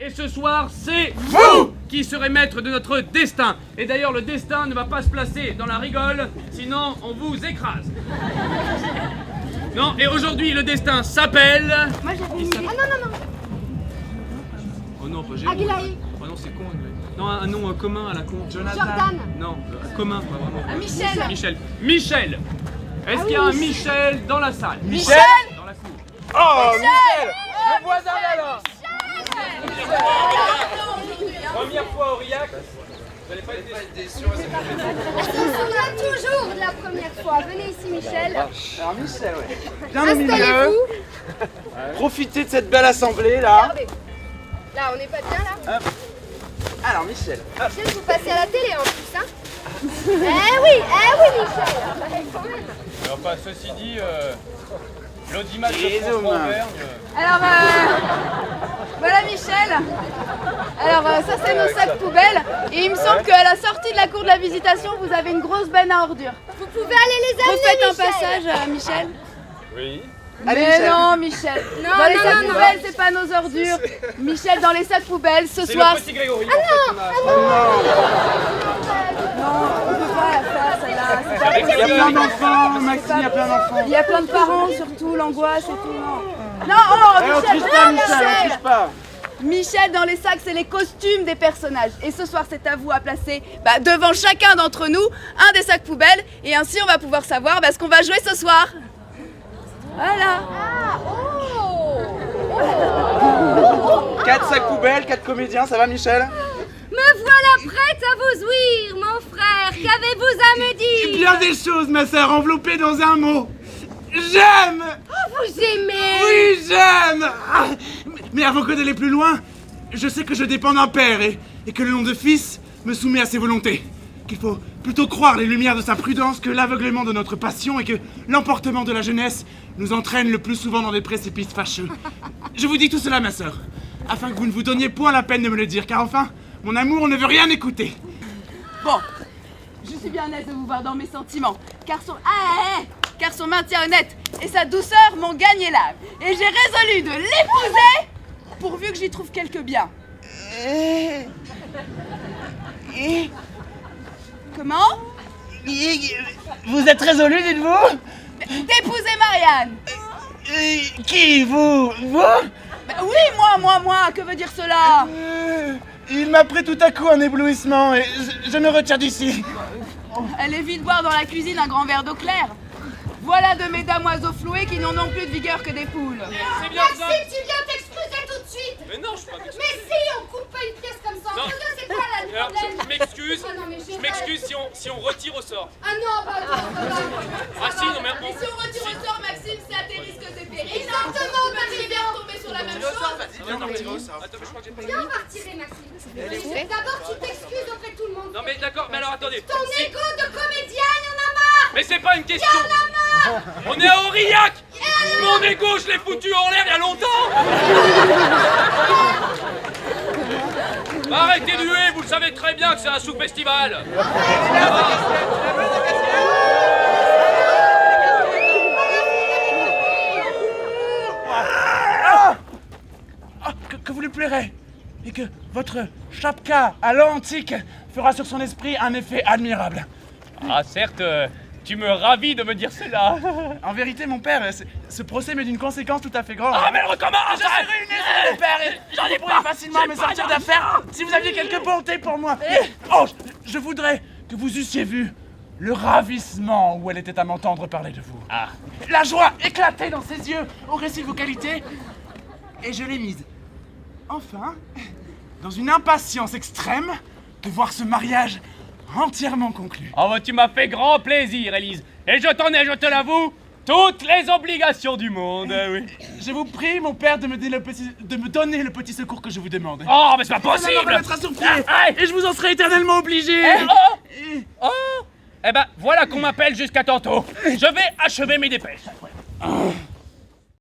Et ce soir, c'est vous qui serez maître de notre destin. Et d'ailleurs, le destin ne va pas se placer dans la rigole, sinon on vous écrase. Non, et aujourd'hui, le destin s'appelle... Moi j'avais une idée. Ah non. Oh non, pas Jérôme. Aguilaï. Oh non, c'est con. Non, un nom commun à la con. Jordan. Non, commun, pas vraiment. Michel. Michel. Est-ce qu'il y a un Michel dans la salle? Michel. Dans la cour. Oh, Michel, le voisin là. Première fois au Aurillac. Vous n'allez pas être déçus. On se souvient toujours de la première fois. Venez ici, Michel. Alors Michel, ouais. Viens au milieu. Installez-vous. Profitez de cette belle assemblée là. Regardez. Là, on n'est pas bien là. Alors Michel, hop. Michel, vous passez à la télé en plus, hein. Eh oui, Michel. Quand même. Enfin, ceci dit, l'audimat de Bisous, François main. Auvergne. Alors, voilà Michel. Alors, ça c'est nos sacs poubelles. Et il me semble qu'à la sortie de la cour de la visitation, vous avez une grosse benne à ordures. Vous pouvez aller les amener, Refaites un Michel. passage, Michel. Oui. Allez, Mais Michel. non, Michel. Dans les sacs poubelles, c'est pas nos ordures. Michel, dans les sacs poubelles, ce C'est soir. le petit Grégory. Non, on peut pas la faire, celle-là. C'est pas Avec Il y a possible. plein d'enfants, Maxime, il y a plein d'enfants. Il y a plein de parents, surtout, l'angoisse et tout. Non, oh, Eh, on Michel, triche pas, non, Michel, on triche pas. Michel, dans les sacs, c'est les costumes des personnages. Et ce soir, c'est à vous à placer devant chacun d'entre nous un des sacs poubelles. Et ainsi, on va pouvoir savoir ce qu'on va jouer ce soir. Voilà. 4 sacs poubelles, 4 comédiens, ça va Michel? Me voilà prête à vous ouïr, mon frère. Qu'avez-vous à me dire? Bien des choses, ma sœur, enveloppées dans un mot. J'aime! Vous aimez? Oui, j'aime! Ah, mais avant que d'aller plus loin, je sais que je dépends d'un père et que le nom de fils me soumet à ses volontés. Qu'il faut plutôt croire les lumières de sa prudence que l'aveuglement de notre passion et que l'emportement de la jeunesse nous entraîne le plus souvent dans des précipices fâcheux. Je vous dis tout cela, ma sœur, afin que vous ne vous donniez point la peine de me le dire, car enfin, mon amour ne veut rien écouter. Bon, je suis bien aise de vous voir dans mes sentiments, car son maintien honnête et sa douceur m'ont gagné l'âme. Et j'ai résolu de l'épouser, pourvu que j'y trouve quelque bien. Comment? Vous êtes résolu, dites-vous? D'épouser Marianne. Qui, vous? Vous? Oui, moi, que veut dire cela? Il m'a pris tout à coup un éblouissement et je me retire d'ici. Elle est vite boire dans la cuisine un grand verre d'eau claire. Voilà de mes damoiseaux floués qui n'ont non plus de vigueur que des poules. C'est bien ça. Maxime, tu viens t'excuser tout de suite. Mais non, je suis pas m'excuser. Mais si, on coupe pas une pièce comme ça. Non. Entre deux, c'est quoi là le Alors, problème? je m'excuse. Ah non, mais Je m'excuse si on retire au sort. Ah non, bah non. Ah si, non mais Et si on retire au sort, Maxime, c'est à tes risques et périls. Exactement, J'ai bien retombé sur la même chose. Attends, mais je crois que j'ai pas... Viens, on va retirer Maxime. D'abord, tu t'excuses auprès de tout le monde. Non mais d'accord, mais alors attendez. Ton égo de comédien, il y en a marre. Mais c'est pas une question. On est à Aurillac. Mon égo, je l'ai foutu en l'air il y a longtemps. Arrêtez de huer, vous le savez très bien que c'est un sous-festival. Que vous lui plairez et que votre chapka à l'antique fera sur son esprit un effet admirable. Ah certes, tu me ravis de me dire cela. En vérité, mon père, ce procès m'est d'une conséquence tout à fait grande. Ah mais elle recommence. Je serais ruiné, mon père, et je pourrais facilement me sortir d'affaire si vous aviez quelque bonté pour moi. Oh, je voudrais que vous eussiez vu le ravissement où elle était à m'entendre parler de vous. Ah. La joie éclatait dans ses yeux au récit de vos qualités, et je l'ai mise. Enfin, dans une impatience extrême de voir ce mariage entièrement conclu. Oh bah tu m'as fait grand plaisir, Élise. Et je t'en ai, je te l'avoue, toutes les obligations du monde, oui. Je vous prie, mon père, de me donner le petit secours que je vous demande. Oh mais c'est pas Ça possible. me mettra sur pied, Ah, et je vous en serai éternellement obligé. Oh. Eh ben, voilà qu'on m'appelle jusqu'à tantôt. Je vais achever mes dépêches.